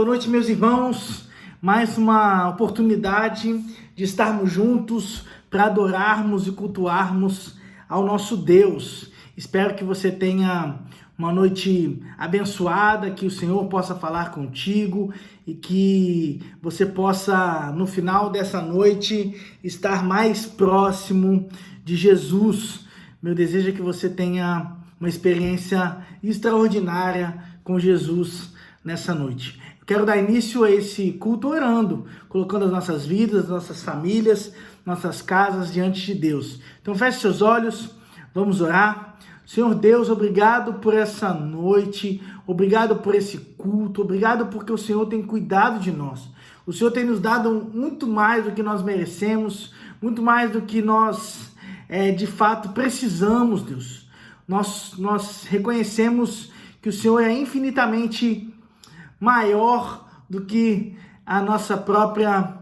Boa noite, meus irmãos. Mais uma oportunidade de estarmos juntos para adorarmos e cultuarmos ao nosso Deus. Espero que você tenha uma noite abençoada, que o Senhor possa falar contigo e que você possa, no final dessa noite, estar mais próximo de Jesus. Meu desejo é que você tenha uma experiência extraordinária com Jesus nessa noite. Eu quero dar início a esse culto orando, colocando as nossas vidas, nossas famílias, nossas casas diante de Deus. Então feche seus olhos, vamos orar. Senhor Deus, obrigado por essa noite, obrigado por esse culto, obrigado porque o Senhor tem cuidado de nós. O Senhor tem nos dado muito mais do que nós merecemos, muito mais do que nós de fato precisamos, Deus. Nós reconhecemos que o Senhor é infinitamente maior do que a nossa própria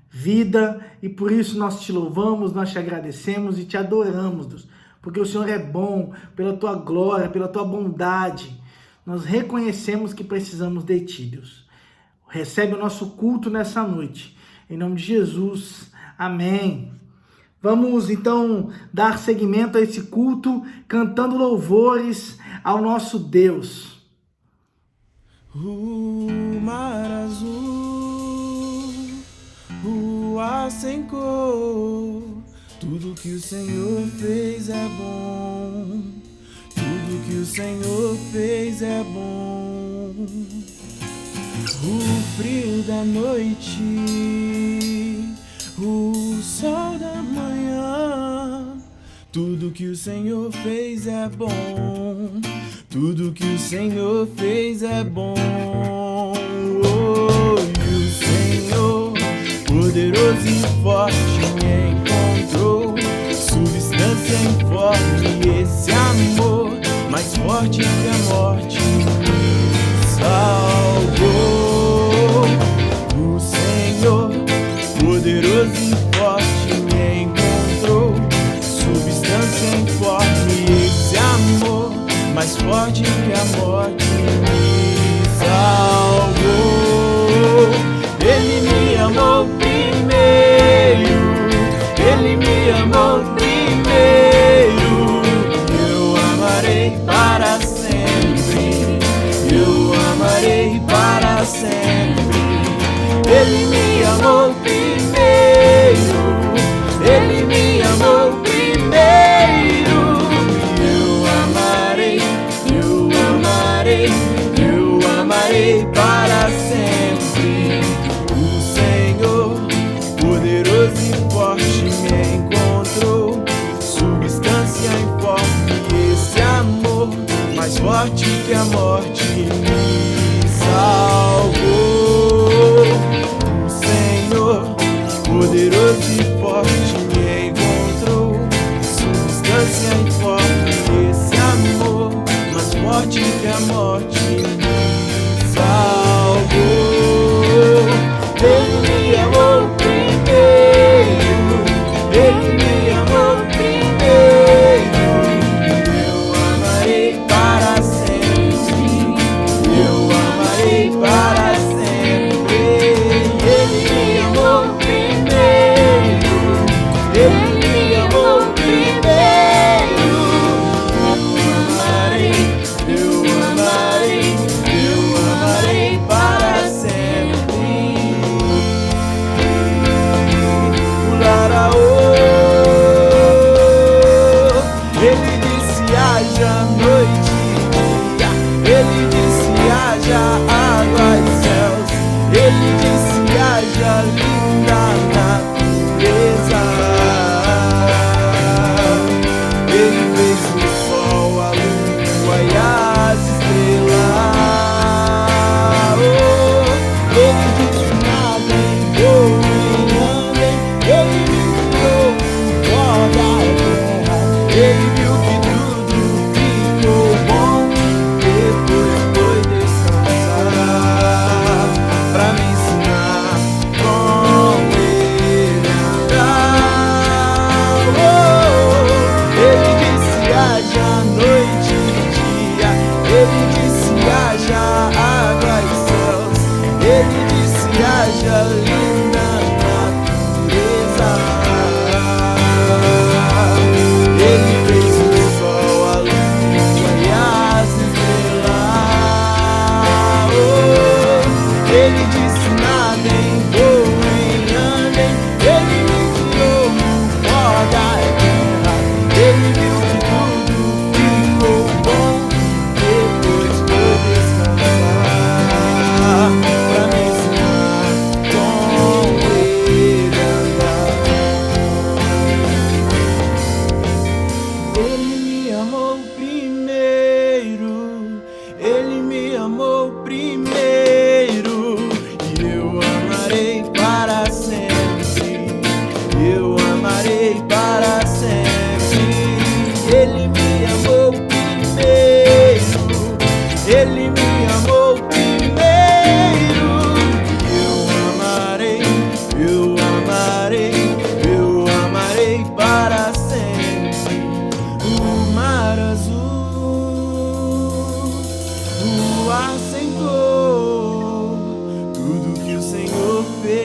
vida e por isso nós te louvamos, nós te agradecemos e te adoramos, Deus, porque o Senhor é bom, pela tua glória, pela tua bondade. Nós reconhecemos que precisamos de ti, Deus. Recebe o nosso culto nessa noite, em nome de Jesus, amém. Vamos então dar seguimento a esse culto, cantando louvores ao nosso Deus. O mar azul, o ar sem cor, tudo que o Senhor fez é bom, tudo que o Senhor fez é bom. O frio da noite, o sol da manhã, tudo que o Senhor fez é bom, tudo que o Senhor fez é bom. Oh, e o Senhor, poderoso e forte, me encontrou, substância informe, esse amor, mais forte que a morte, me salvou. O Senhor, poderoso e forte, me encontrou, substância informe, esse amor, mais forte que a morte, me salvou. Ele me amou primeiro, ele me amou primeiro. Eu amarei para sempre, eu amarei para sempre. Ele me amou primeiro, ele me amou primeiro. Eu amarei para sempre. O Senhor, poderoso e forte, me encontrou, substância informe, esse amor, mais forte que a morte, me salvou. O Senhor, poderoso e forte, me encontrou, substância informe, esse amor, mais forte que a morte, me salvou. Ele me amou primeiro, ele me amou primeiro. Eu amarei para sempre, eu amarei para sempre. Ele me amou primeiro, ele me amou primeiro. Eu amarei para sempre.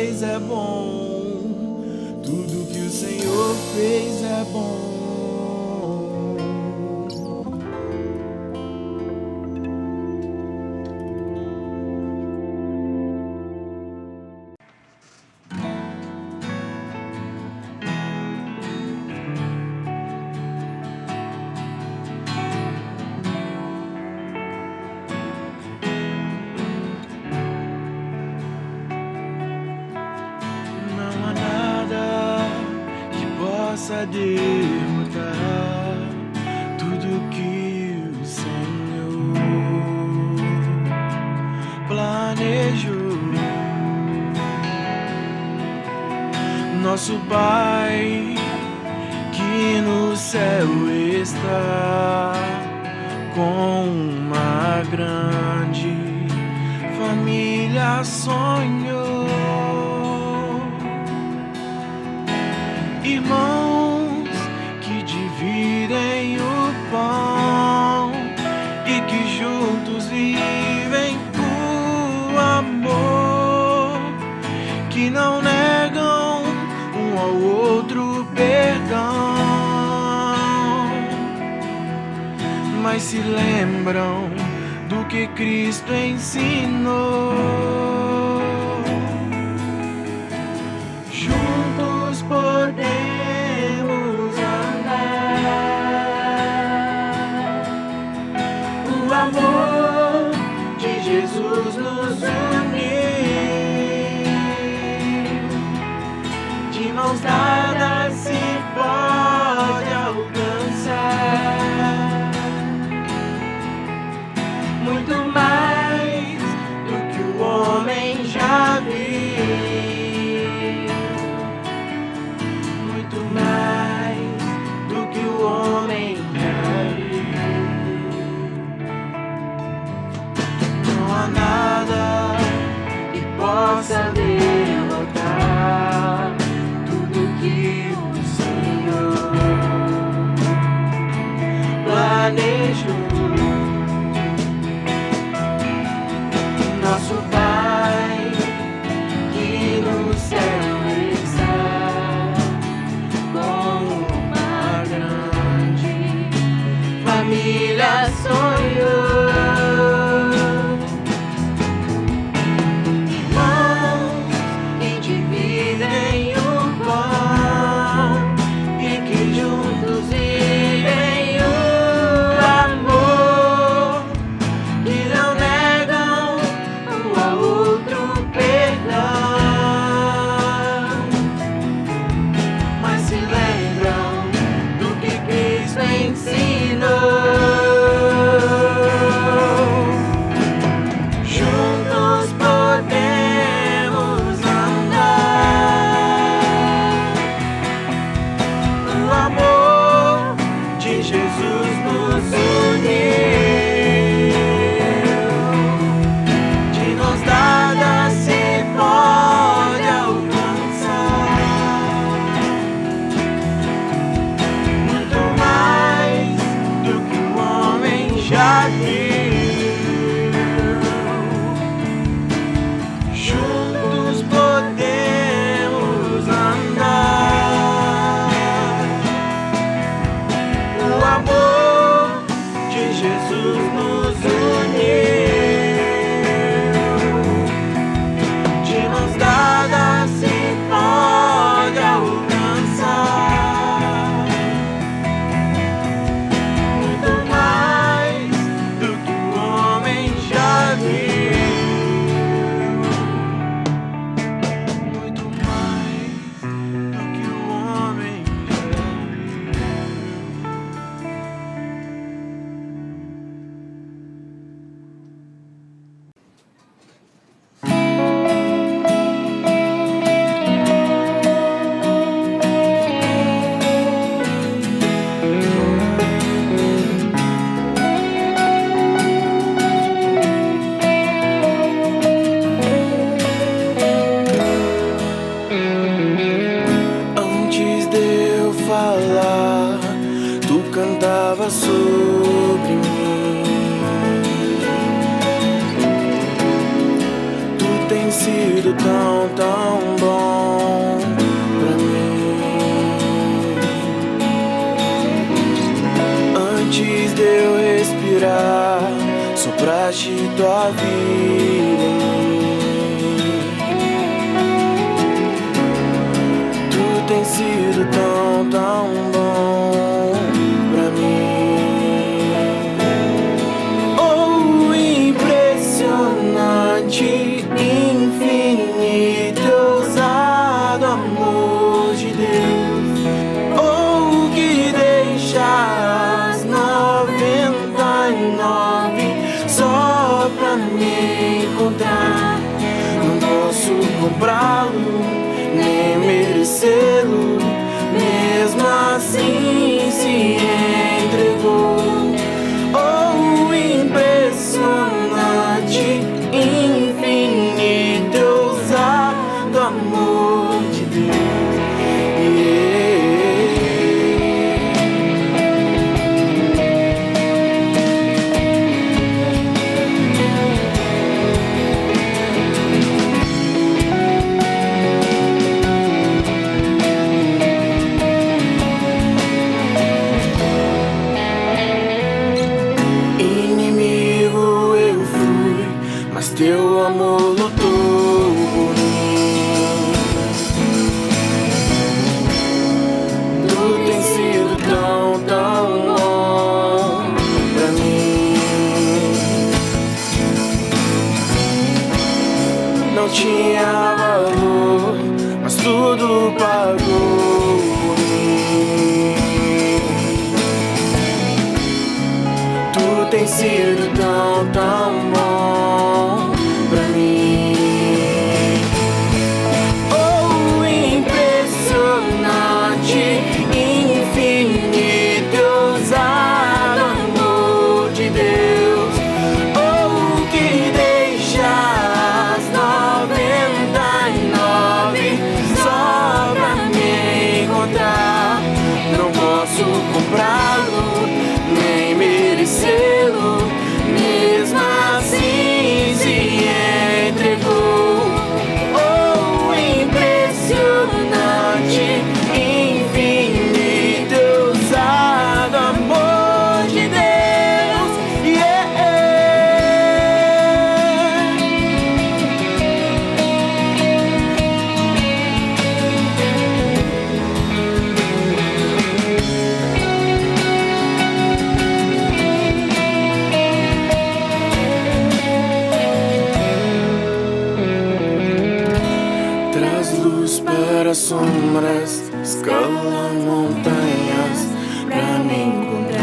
fez é bom. Tudo que o Senhor fez é bom. Derrotar tudo que o Senhor planejou. Nosso Pai que no céu está, com uma grande família sonhou. Irmãos que dividem o pão e que juntos vivem o amor, que não negam um ao outro perdão, mas se lembram do que Cristo ensinou. Juntos podemos o amor de Jesus nos uniu. De mãos dadas se pode alcançar muito mais do que o homem já viu, muito mais do que o homem já viu. Não há nada que possa derrotar tudo tua vida em mim. Tu tens sido tão, tão bom pra mim. Oh, impressionante, infinito, ousado amor de Deus. Oh, que deixa as 99 só pra me encontrar. Não posso comprá-lo, nem merecê-lo, mesmo assim se entregou. Oh, impressionante, infinito, ousado amor de Deus. Inimigo eu fui, mas teu amor lutou por mim. Tu tens sido tão, tão bom pra mim. Não tinha valor, mas tudo pagou por mim. Tu tens sido tão, tão bom pra mim. Oh, impressionante, infinito, ousado amor de Deus. Oh, que deixa as 99 só pra me encontrar. Não posso comprá-lo, nem merecê-lo, mesmo assim se entregou. Oh, impressionante, infinito, ousado amor de Deus. Traz luz para sombras, escala montanhas pra me encontrar.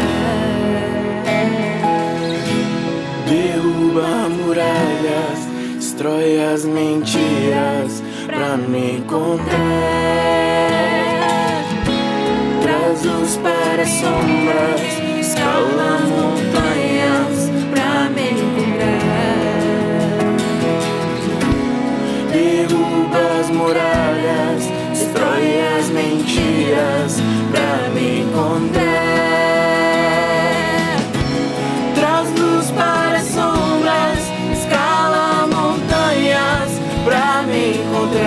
Derruba muralhas, destrói as mentiras pra me encontrar. Traz luz para sombras, escala montanhas pra me encontrar. Derruba as muralhas, destrói as mentiras pra me encontrar. Traz luz para as sombras, escala montanhas pra me encontrar.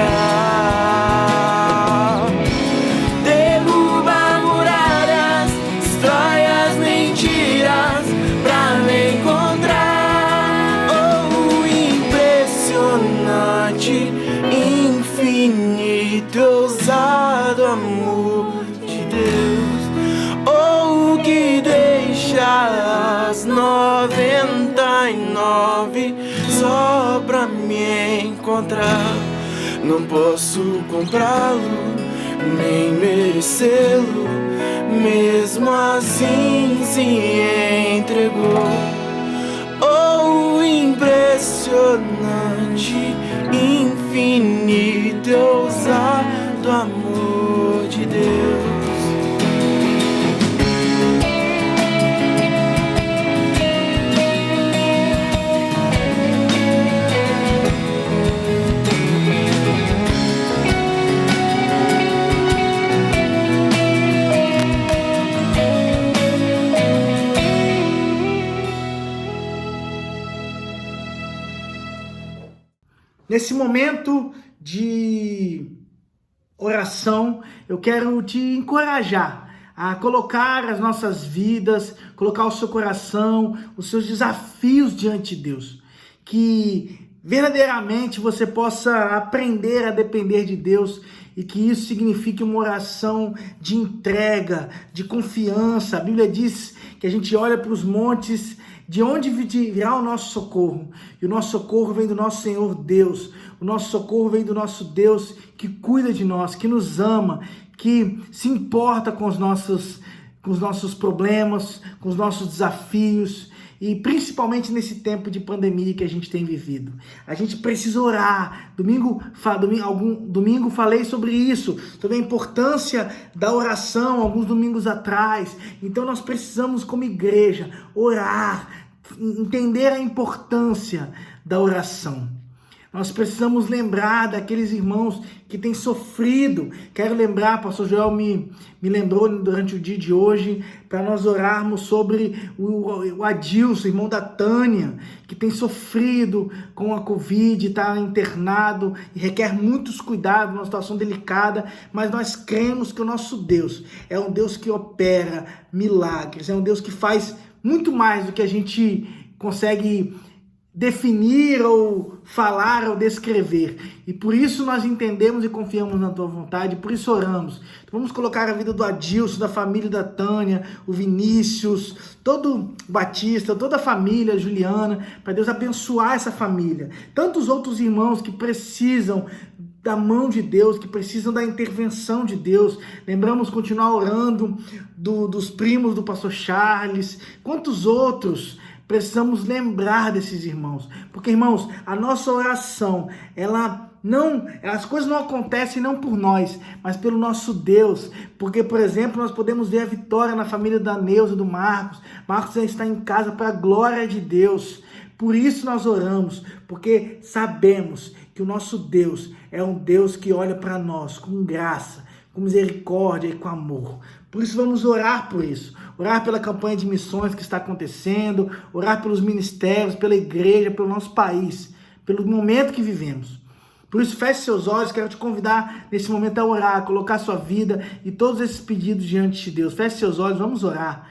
Derruba muralhas, destrói as mentiras pra me encontrar. Oh, impressionante, infinito, ousado amor de Deus. Oh, que deixa as 99 só pra me encontrar. Não posso comprá-lo, nem merecê-lo, mesmo assim se entregou. Oh, impressionante, infinito, ousado amor de Deus. Nesse momento de oração, eu quero te encorajar a colocar as nossas vidas, colocar o seu coração, os seus desafios diante de Deus. que verdadeiramente você possa aprender a depender de Deus e que isso signifique uma oração de entrega, de confiança. A Bíblia diz que a gente olha para os montes, de onde virá o nosso socorro? E o nosso socorro vem do nosso Senhor Deus. O nosso socorro vem do nosso Deus que cuida de nós, que nos ama, que se importa com os nossos problemas, com os nossos desafios. E principalmente nesse tempo de pandemia que a gente tem vivido. A gente precisa orar. Domingo falei sobre isso, sobre a importância da oração, alguns domingos atrás. Então nós precisamos, como igreja, orar, entender a importância da oração. Nós precisamos lembrar daqueles irmãos que têm sofrido. Quero lembrar, pastor Joel me lembrou durante o dia de hoje, para nós orarmos sobre o Adilson, irmão da Tânia, que tem sofrido com a Covid, está internado e requer muitos cuidados, uma situação delicada, mas nós cremos que o nosso Deus é um Deus que opera milagres, é um Deus que faz muito mais do que a gente consegue definir ou falar ou descrever. E por isso nós entendemos e confiamos na tua vontade, por isso oramos. Então vamos colocar a vida do Adilson, da família da Tânia, o Vinícius, todo o Batista, toda a família, a Juliana, para Deus abençoar essa família. Tantos outros irmãos que precisam da mão de Deus, que precisam da intervenção de Deus. Lembramos continuar orando dos primos do pastor Charles, quantos outros. Precisamos lembrar desses irmãos, porque, irmãos, a nossa oração, as coisas não acontecem não por nós, mas pelo nosso Deus, porque, por exemplo, nós podemos ver a vitória na família da Neuza e do Marcos. Marcos já está em casa para a glória de Deus. Por isso nós oramos, porque sabemos que o nosso Deus é um Deus que olha para nós com graça, com misericórdia e com amor. Por isso vamos orar por isso. Orar pela campanha de missões que está acontecendo, orar pelos ministérios, pela igreja, pelo nosso país, pelo momento que vivemos. Por isso, feche seus olhos, quero te convidar nesse momento a orar, a colocar sua vida e todos esses pedidos diante de Deus. Feche seus olhos, vamos orar.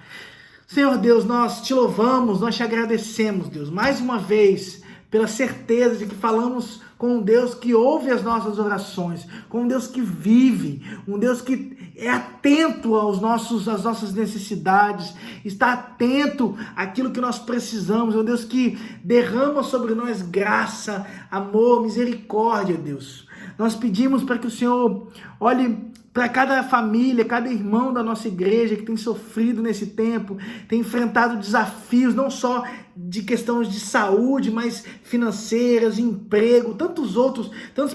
Senhor Deus, nós te louvamos, nós te agradecemos, Deus, mais uma vez, pela certeza de que falamos com um Deus que ouve as nossas orações, com um Deus que vive, um Deus que é atento às nossas necessidades, está atento àquilo que nós precisamos, é um Deus que derrama sobre nós graça, amor, misericórdia, Deus. Nós pedimos para que o Senhor olhe para cada família, cada irmão da nossa igreja que tem sofrido nesse tempo, tem enfrentado desafios, não só de questões de saúde, mas financeiras, emprego, tantos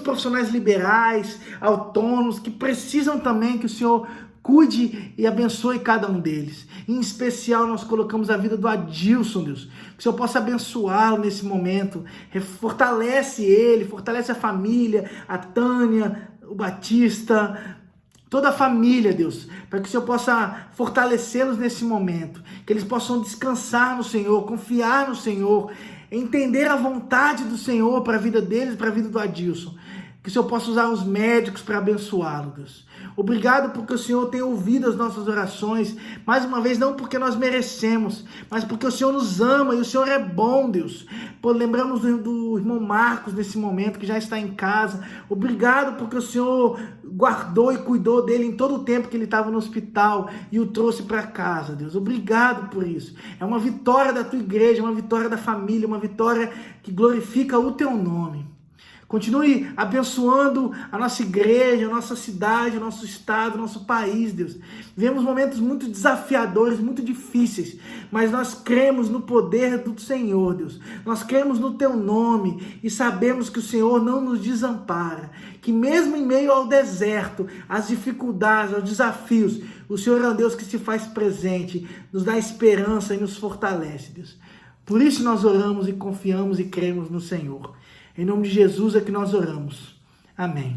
profissionais liberais, autônomos, que precisam também que o Senhor cuide e abençoe cada um deles. Em especial, nós colocamos a vida do Adilson, Deus, que o Senhor possa abençoá-lo nesse momento, fortalece ele, fortalece a família, a Tânia, o Batista, toda a família, Deus, para que o Senhor possa fortalecê-los nesse momento, que eles possam descansar no Senhor, confiar no Senhor, entender a vontade do Senhor para a vida deles, para a vida do Adilson. Que o Senhor possa usar os médicos para abençoá-lo, Deus. Obrigado porque o Senhor tem ouvido as nossas orações, mais uma vez, não porque nós merecemos, mas porque o Senhor nos ama e o Senhor é bom, Deus. Lembramos do irmão Marcos nesse momento, que já está em casa. Obrigado porque o Senhor guardou e cuidou dele em todo o tempo que ele estava no hospital e o trouxe para casa, Deus. Obrigado por isso. É uma vitória da tua igreja, uma vitória da família, uma vitória que glorifica o teu nome. Continue abençoando a nossa igreja, a nossa cidade, o nosso estado, o nosso país, Deus. Vivemos momentos muito desafiadores, muito difíceis, mas nós cremos no poder do Senhor, Deus. Nós cremos no teu nome e sabemos que o Senhor não nos desampara, que mesmo em meio ao deserto, às dificuldades, aos desafios, o Senhor é um Deus que se faz presente, nos dá esperança e nos fortalece, Deus. Por isso nós oramos e confiamos e cremos no Senhor. Em nome de Jesus é que nós oramos. Amém.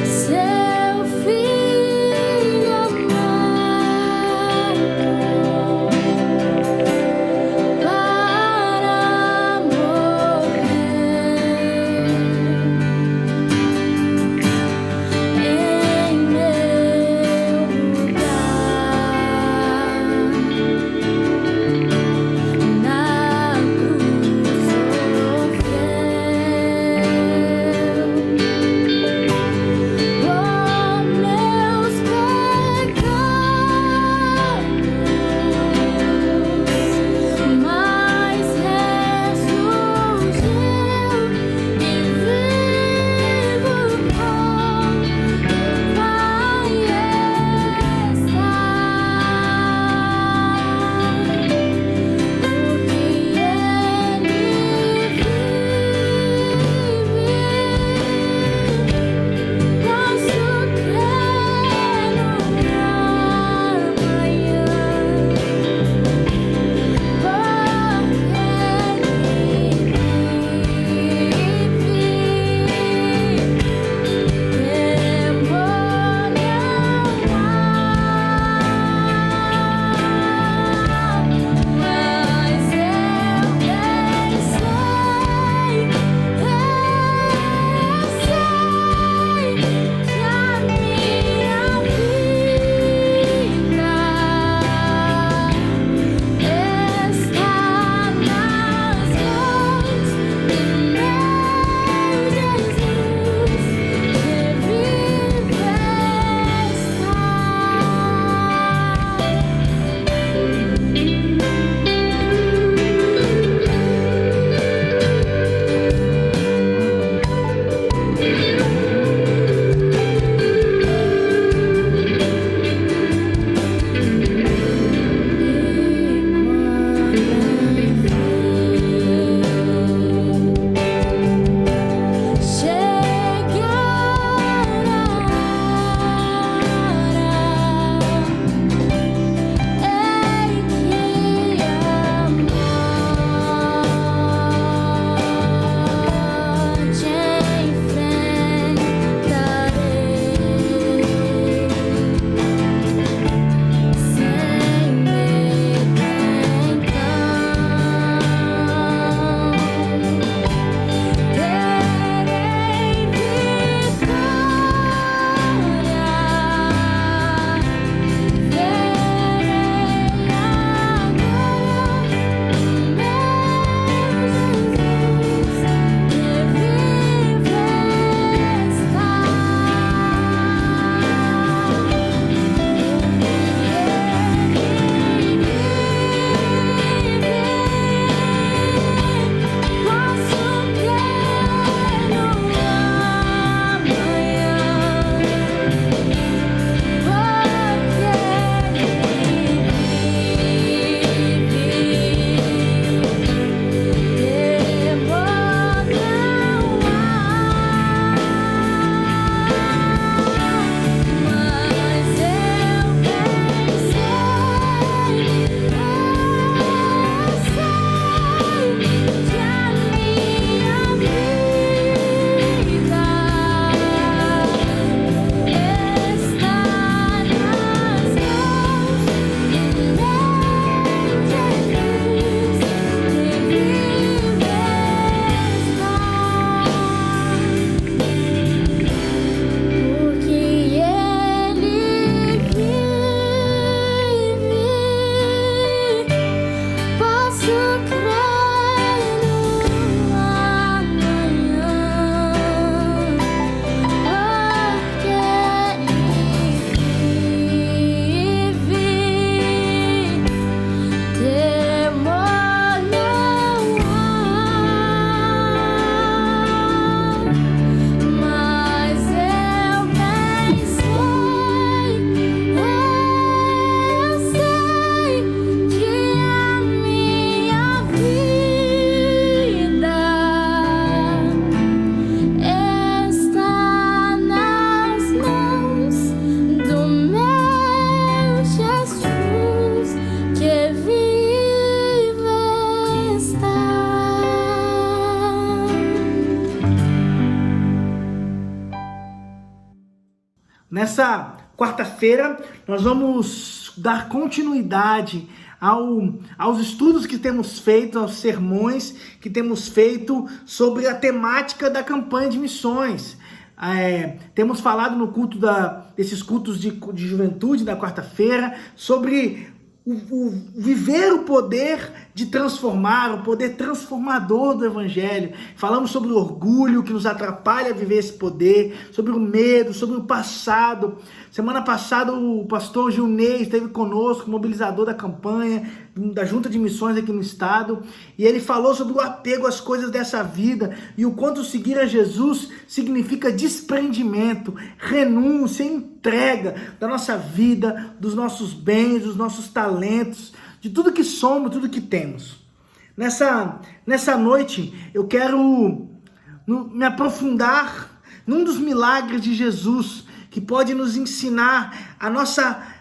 Seu filho amado. Nessa quarta-feira, nós vamos dar continuidade aos estudos que temos feito, aos sermões que temos feito sobre a temática da campanha de missões. Temos falado no culto desses cultos de juventude da quarta-feira sobre viver o poder de transformar, o poder transformador do Evangelho. Falamos sobre o orgulho que nos atrapalha a viver esse poder, sobre o medo, sobre o passado. Semana passada o pastor Gilney esteve conosco, mobilizador da campanha, da Junta de Missões aqui no estado, e ele falou sobre o apego às coisas dessa vida e o quanto seguir a Jesus significa desprendimento, renúncia, entrega da nossa vida, dos nossos bens, dos nossos talentos, de tudo que somos, tudo que temos. Nessa noite eu quero me aprofundar num dos milagres de Jesus que pode nos ensinar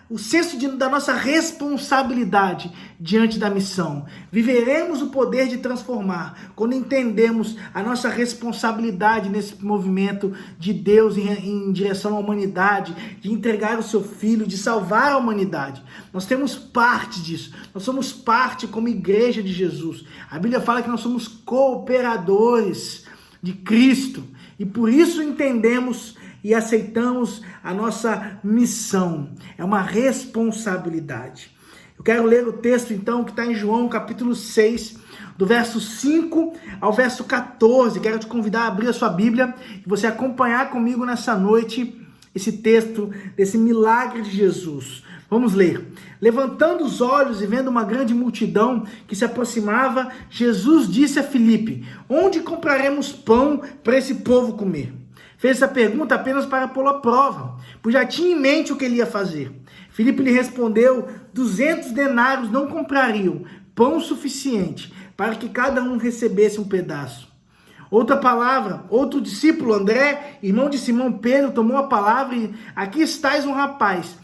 o senso da nossa responsabilidade diante da missão. Viveremos o poder de transformar quando entendemos a nossa responsabilidade nesse movimento de Deus em direção à humanidade, de entregar o seu Filho, de salvar a humanidade. Nós temos parte disso. Nós somos parte como igreja de Jesus. A Bíblia fala que nós somos cooperadores de Cristo e por isso entendemos e aceitamos a nossa missão. É uma responsabilidade. Eu quero ler o texto, então, que está em João, capítulo 6, do verso 5 ao verso 14. Quero te convidar a abrir a sua Bíblia e você acompanhar comigo nessa noite esse texto desse milagre de Jesus. Vamos ler. Levantando os olhos e vendo uma grande multidão que se aproximava, Jesus disse a Filipe: onde compraremos pão para esse povo comer? Fez essa pergunta apenas para pô-lo à prova, pois já tinha em mente o que ele ia fazer. Filipe lhe respondeu: 200 denários não comprariam pão suficiente para que cada um recebesse um pedaço. Outro discípulo, André, irmão de Simão Pedro, tomou a palavra e: aqui estais um rapaz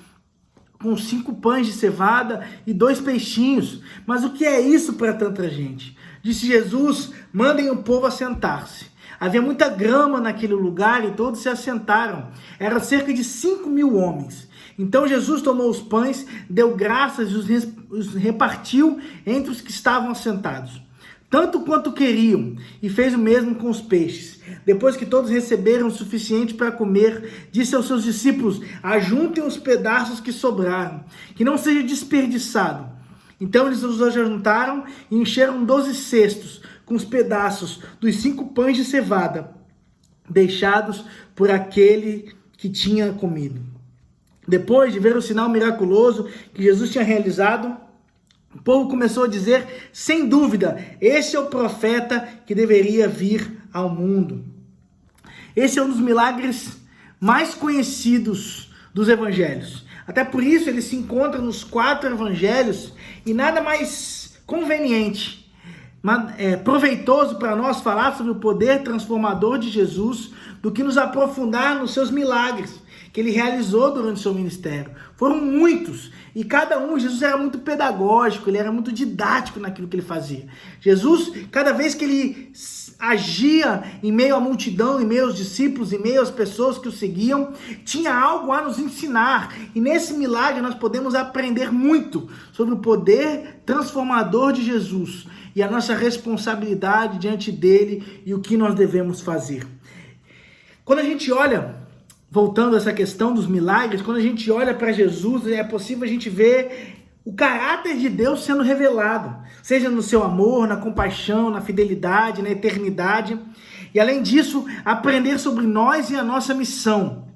com 5 pães de cevada e 2 peixinhos. Mas o que é isso para tanta gente? Disse Jesus: mandem o povo assentar-se. Havia muita grama naquele lugar e todos se assentaram. Era cerca de 5.000 homens. Então Jesus tomou os pães, deu graças e os repartiu entre os que estavam assentados, tanto quanto queriam, e fez o mesmo com os peixes. Depois que todos receberam o suficiente para comer, disse aos seus discípulos: ajuntem os pedaços que sobraram, que não seja desperdiçado. Então eles os ajuntaram e encheram 12 cestos com os pedaços dos 5 pães de cevada, deixados por aquele que tinha comido. Depois de ver o sinal miraculoso que Jesus tinha realizado, o povo começou a dizer: sem dúvida, esse é o profeta que deveria vir ao mundo. Esse é um dos milagres mais conhecidos dos evangelhos. Até por isso ele se encontra nos 4 evangelhos e nada mais conveniente, proveitoso para nós falar sobre o poder transformador de Jesus do que nos aprofundar nos seus milagres que ele realizou durante o seu ministério. Foram muitos, e cada um, Jesus era muito pedagógico, ele era muito didático naquilo que ele fazia. Jesus, cada vez que ele agia em meio à multidão, em meio aos discípulos, em meio às pessoas que o seguiam, tinha algo a nos ensinar, e nesse milagre nós podemos aprender muito sobre o poder transformador de Jesus e a nossa responsabilidade diante dele e o que nós devemos fazer. Quando a gente olha, voltando a essa questão dos milagres, quando a gente olha para Jesus, é possível a gente ver o caráter de Deus sendo revelado, seja no seu amor, na compaixão, na fidelidade, na eternidade. E além disso, aprender sobre nós e a nossa missão.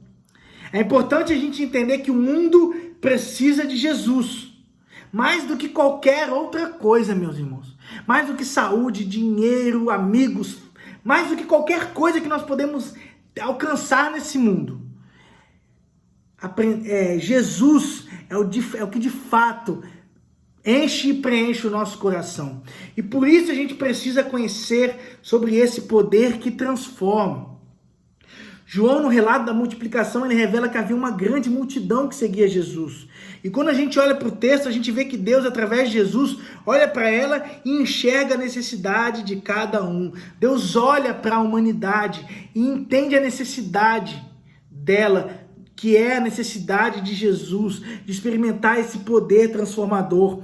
É importante a gente entender que o mundo precisa de Jesus, mais do que qualquer outra coisa, meus irmãos. Mais do que saúde, dinheiro, amigos, mais do que qualquer coisa que nós podemos alcançar nesse mundo. Jesus é o que de fato enche e preenche o nosso coração. E por isso a gente precisa conhecer sobre esse poder que transforma. João, no relato da multiplicação, ele revela que havia uma grande multidão que seguia Jesus. E quando a gente olha para o texto, a gente vê que Deus, através de Jesus, olha para ela e enxerga a necessidade de cada um. Deus olha para a humanidade e entende a necessidade dela, que é a necessidade de Jesus, de experimentar esse poder transformador.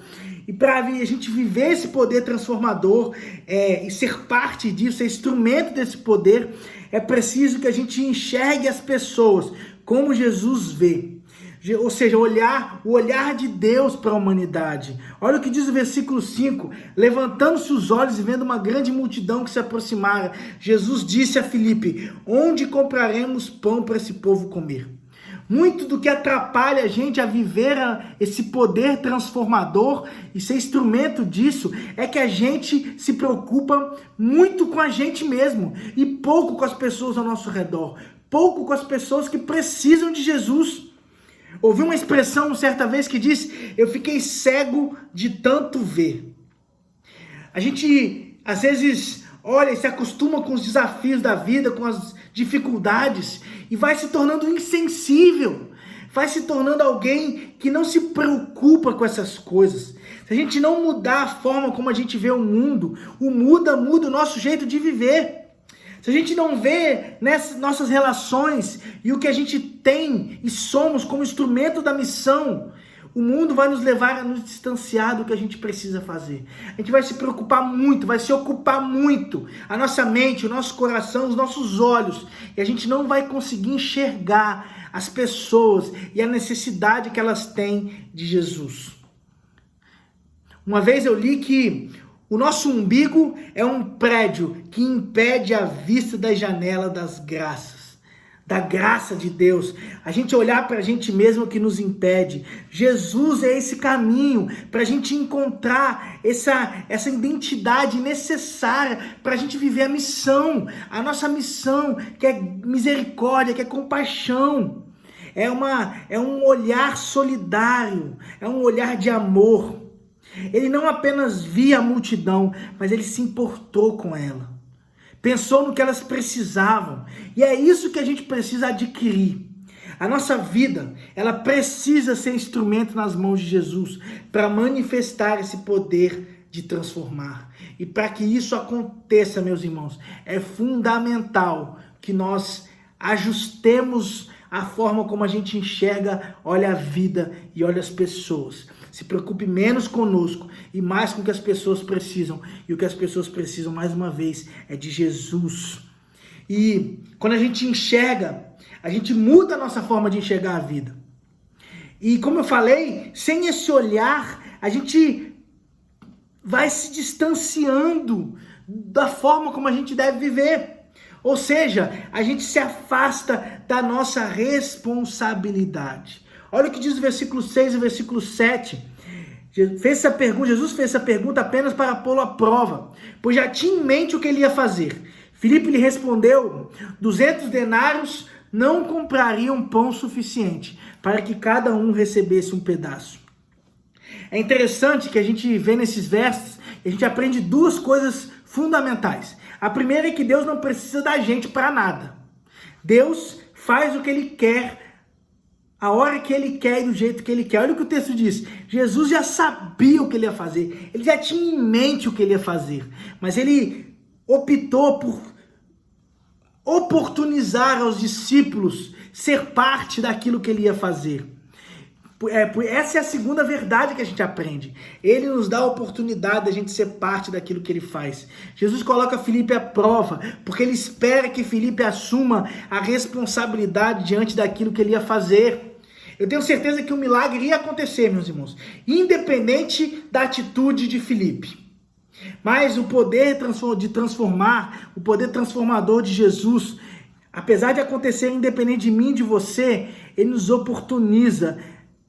E para a gente viver esse poder transformador e ser parte disso, ser instrumento desse poder, é preciso que a gente enxergue as pessoas como Jesus vê. Ou seja, o olhar de Deus para a humanidade. Olha o que diz o versículo 5. Levantando-se os olhos e vendo uma grande multidão que se aproximara, Jesus disse a Filipe: onde compraremos pão para esse povo comer? Muito do que atrapalha a gente a viver esse poder transformador e ser instrumento disso é que a gente se preocupa muito com a gente mesmo e pouco com as pessoas ao nosso redor, pouco com as pessoas que precisam de Jesus. Ouvi uma expressão certa vez que diz: eu fiquei cego de tanto ver. A gente às vezes olha e se acostuma com os desafios da vida, com as dificuldades, e vai se tornando insensível, vai se tornando alguém que não se preocupa com essas coisas. Se a gente não mudar a forma como a gente vê o mundo, muda o nosso jeito de viver. Se a gente não vê nessas nossas relações e o que a gente tem e somos como instrumento da missão, o mundo vai nos levar a nos distanciar do que a gente precisa fazer. A gente vai se preocupar muito, vai se ocupar muito, a nossa mente, o nosso coração, os nossos olhos, e a gente não vai conseguir enxergar as pessoas e a necessidade que elas têm de Jesus. Uma vez eu li que o nosso umbigo é um prédio que impede a vista da janela das graças, da graça de Deus. A gente olhar para a gente mesmo que nos impede. Jesus é esse caminho para a gente encontrar essa identidade necessária para a gente viver a missão. A nossa missão, que é misericórdia, que é compaixão. É um olhar solidário, é um olhar de amor. Ele não apenas via a multidão, mas ele se importou com ela. Pensou no que elas precisavam. E é isso que a gente precisa adquirir. A nossa vida, ela precisa ser instrumento nas mãos de Jesus para manifestar esse poder de transformar. E para que isso aconteça, meus irmãos, é fundamental que nós ajustemos a forma como a gente enxerga, olha a vida e olha as pessoas. Se preocupe menos conosco e mais com o que as pessoas precisam. E o que as pessoas precisam, mais uma vez, é de Jesus. E quando a gente enxerga, a gente muda a nossa forma de enxergar a vida. E como eu falei, sem esse olhar, a gente vai se distanciando da forma como a gente deve viver. Ou seja, a gente se afasta da nossa responsabilidade. Olha o que diz o versículo 6 e o versículo 7. Jesus fez essa pergunta apenas para pô-lo à prova, pois já tinha em mente o que ele ia fazer. Filipe lhe respondeu: 200 denários não comprariam pão suficiente para que cada um recebesse um pedaço. É interessante que a gente vê nesses versos, a gente aprende duas coisas fundamentais. A primeira é que Deus não precisa da gente para nada. Deus faz o que Ele quer, a hora que Ele quer e do jeito que Ele quer. Olha o que o texto diz. Jesus já sabia o que Ele ia fazer. Ele já tinha em mente o que Ele ia fazer. Mas Ele optou por oportunizar aos discípulos ser parte daquilo que Ele ia fazer. Essa é a segunda verdade que a gente aprende. Ele nos dá a oportunidade de a gente ser parte daquilo que Ele faz. Jesus coloca Filipe à prova, porque Ele espera que Filipe assuma a responsabilidade diante daquilo que Ele ia fazer. Eu tenho certeza que o milagre ia acontecer, meus irmãos, independente da atitude de Filipe. Mas o poder de transformar, o poder transformador de Jesus, apesar de acontecer independente de mim e de você, Ele nos oportuniza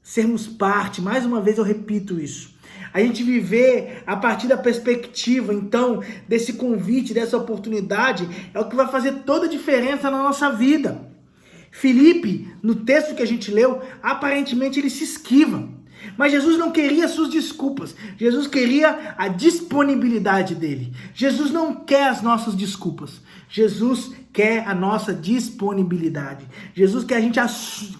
sermos parte. Mais uma vez eu repito isso. A gente viver a partir da perspectiva, então, desse convite, dessa oportunidade, é o que vai fazer toda a diferença na nossa vida. Filipe, no texto que a gente leu, aparentemente ele se esquiva. Mas Jesus não queria suas desculpas. Jesus queria a disponibilidade dele. Jesus não quer as nossas desculpas. Jesus quer a nossa disponibilidade. Jesus quer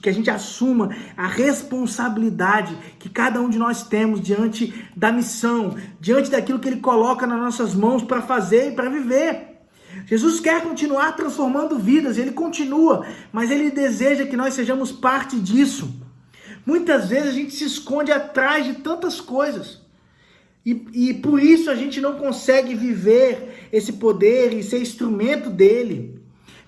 que a gente assuma a responsabilidade que cada um de nós temos diante da missão, diante daquilo que Ele coloca nas nossas mãos para fazer e para viver. Jesus quer continuar transformando vidas, ele continua, mas ele deseja que nós sejamos parte disso. Muitas vezes a gente se esconde atrás de tantas coisas. E por isso a gente não consegue viver esse poder e ser instrumento dele.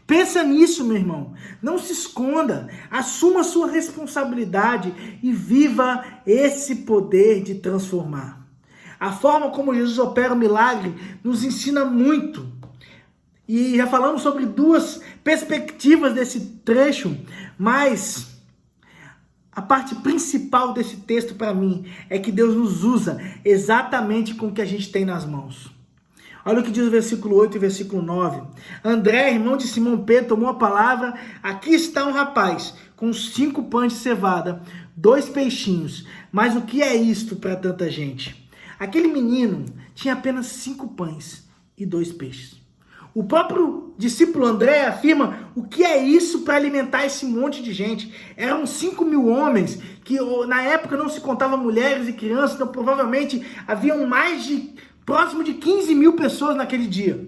Pensa nisso, meu irmão. Não se esconda. Assuma a sua responsabilidade e viva esse poder de transformar. A forma como Jesus opera o milagre nos ensina muito. E já falamos sobre duas perspectivas desse trecho, mas a parte principal desse texto para mim é que Deus nos usa exatamente com o que a gente tem nas mãos. Olha o que diz o versículo 8 e versículo 9. André, irmão de Simão Pedro, tomou a palavra. Aqui está um rapaz com 5 pães de cevada, 2 peixinhos. Mas o que é isto para tanta gente? Aquele menino tinha apenas 5 pães e 2 peixes. O próprio discípulo André afirma o que é isso para alimentar esse monte de gente. Eram 5.000 homens, que na época não se contava mulheres e crianças, então provavelmente haviam próximo de 15.000 pessoas naquele dia.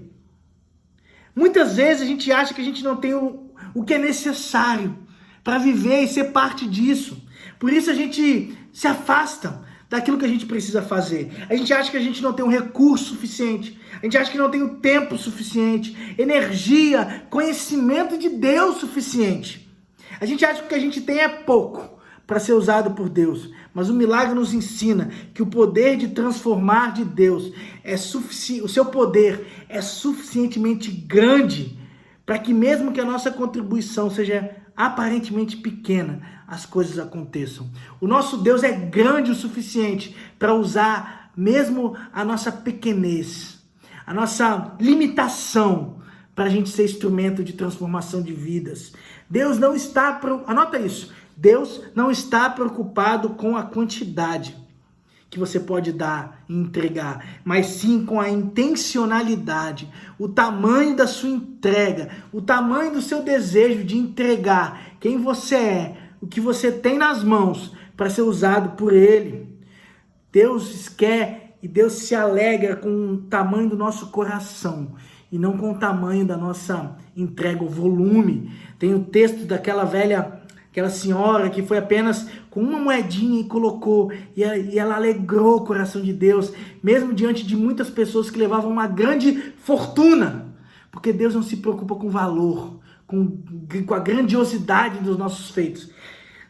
Muitas vezes a gente acha que a gente não tem o que é necessário para viver e ser parte disso. Por isso a gente se afasta daquilo que a gente precisa fazer. A gente acha que a gente não tem um recurso suficiente. A gente acha que não tem o tempo suficiente, energia, conhecimento de Deus suficiente. A gente acha que o que a gente tem é pouco para ser usado por Deus. Mas o milagre nos ensina que o poder de transformar de Deus é suficiente, o seu poder é suficientemente grande para que mesmo que a nossa contribuição seja aparentemente pequena, as coisas aconteçam. O nosso Deus é grande o suficiente para usar mesmo a nossa pequenez, a nossa limitação, para a gente ser instrumento de transformação de vidas. Deus não está, anota isso, Deus não está preocupado com a quantidade que você pode dar e entregar, mas sim com a intencionalidade, o tamanho da sua entrega, o tamanho do seu desejo de entregar quem você é, o que você tem nas mãos para ser usado por Ele. Deus quer e Deus se alegra com o tamanho do nosso coração e não com o tamanho da nossa entrega, o volume. Tem o texto daquela senhora que foi apenas com uma moedinha e colocou, e ela alegrou o coração de Deus, mesmo diante de muitas pessoas que levavam uma grande fortuna, porque Deus não se preocupa com o valor, com a grandiosidade dos nossos feitos.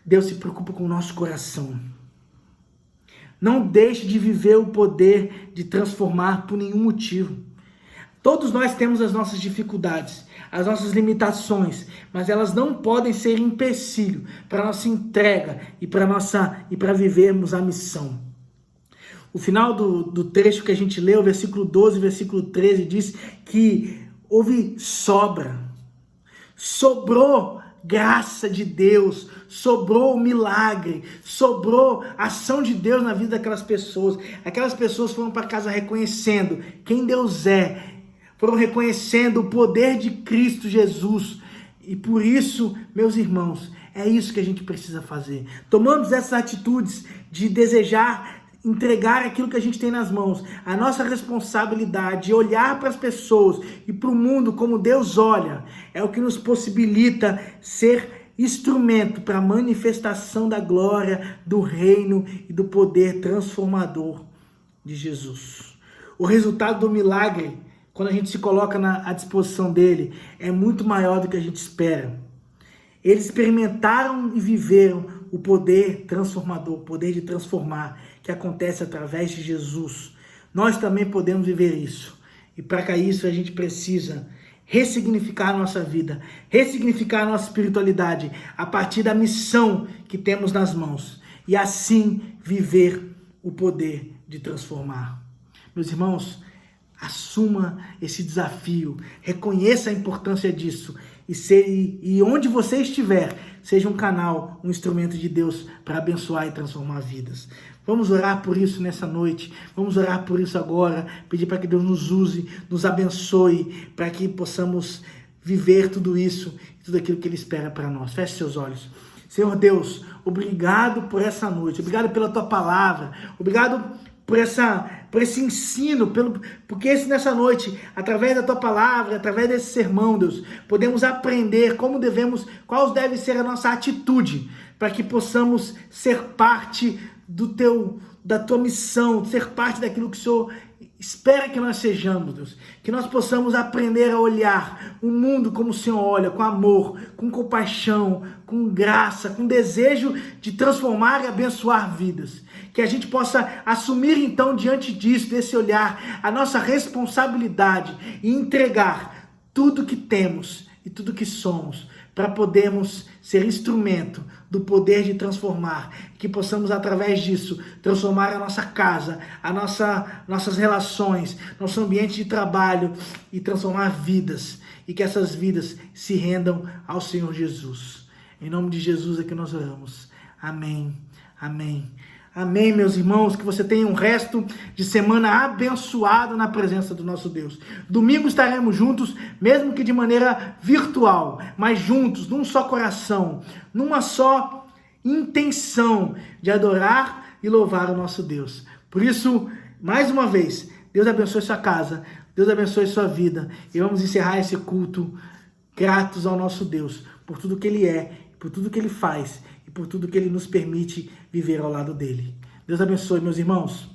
Deus se preocupa com o nosso coração. Não deixe de viver o poder de transformar por nenhum motivo. Todos nós temos as nossas dificuldades, as nossas limitações, mas elas não podem ser empecilho para a nossa entrega e para vivermos a missão. O final do trecho que a gente leu, versículo 12 e versículo 13, diz que houve sobrou graça de Deus, sobrou milagre, sobrou ação de Deus na vida daquelas pessoas. Aquelas pessoas foram para casa reconhecendo quem Deus é, foram reconhecendo o poder de Cristo Jesus. E por isso, meus irmãos, é isso que a gente precisa fazer. Tomamos essas atitudes de desejar entregar aquilo que a gente tem nas mãos, a nossa responsabilidade de olhar para as pessoas e para o mundo como Deus olha, é o que nos possibilita ser instrumento para a manifestação da glória, do reino e do poder transformador de Jesus. O resultado do milagre, quando a gente se coloca à disposição dele, é muito maior do que a gente espera. Eles experimentaram e viveram o poder transformador, o poder de transformar, que acontece através de Jesus. Nós também podemos viver isso. E para isso a gente precisa ressignificar a nossa vida, ressignificar a nossa espiritualidade a partir da missão que temos nas mãos. E assim viver o poder de transformar. Meus irmãos, assuma esse desafio, reconheça a importância disso e onde você estiver, seja um canal, um instrumento de Deus para abençoar e transformar vidas. Vamos orar por isso nessa noite, vamos orar por isso agora, pedir para que Deus nos use, nos abençoe, para que possamos viver tudo isso, tudo aquilo que Ele espera para nós. Feche seus olhos. Senhor Deus, obrigado por essa noite, obrigado pela Tua palavra, obrigado por esse ensino, porque nessa noite, através da tua palavra, através desse sermão, Deus, podemos aprender qual deve ser a nossa atitude, para que possamos ser parte da tua missão, ser parte daquilo que o Senhor espera que nós sejamos, Deus. Que nós possamos aprender a olhar o mundo como o Senhor olha, com amor, com compaixão, com graça, com desejo de transformar e abençoar vidas. Que a gente possa assumir então diante disso, desse olhar, a nossa responsabilidade e entregar tudo que temos e tudo que somos, para podermos ser instrumento do poder de transformar, que possamos através disso transformar a nossa casa, nossas relações, nosso ambiente de trabalho e transformar vidas, e que essas vidas se rendam ao Senhor Jesus. Em nome de Jesus é que nós oramos. Amém, amém. Amém, meus irmãos, que você tenha um resto de semana abençoado na presença do nosso Deus. Domingo estaremos juntos, mesmo que de maneira virtual, mas juntos, num só coração, numa só intenção de adorar e louvar o nosso Deus. Por isso, mais uma vez, Deus abençoe sua casa, Deus abençoe sua vida, e vamos encerrar esse culto gratos ao nosso Deus, por tudo que Ele é, por tudo que Ele faz, por tudo que Ele nos permite viver ao lado dele. Deus abençoe, meus irmãos.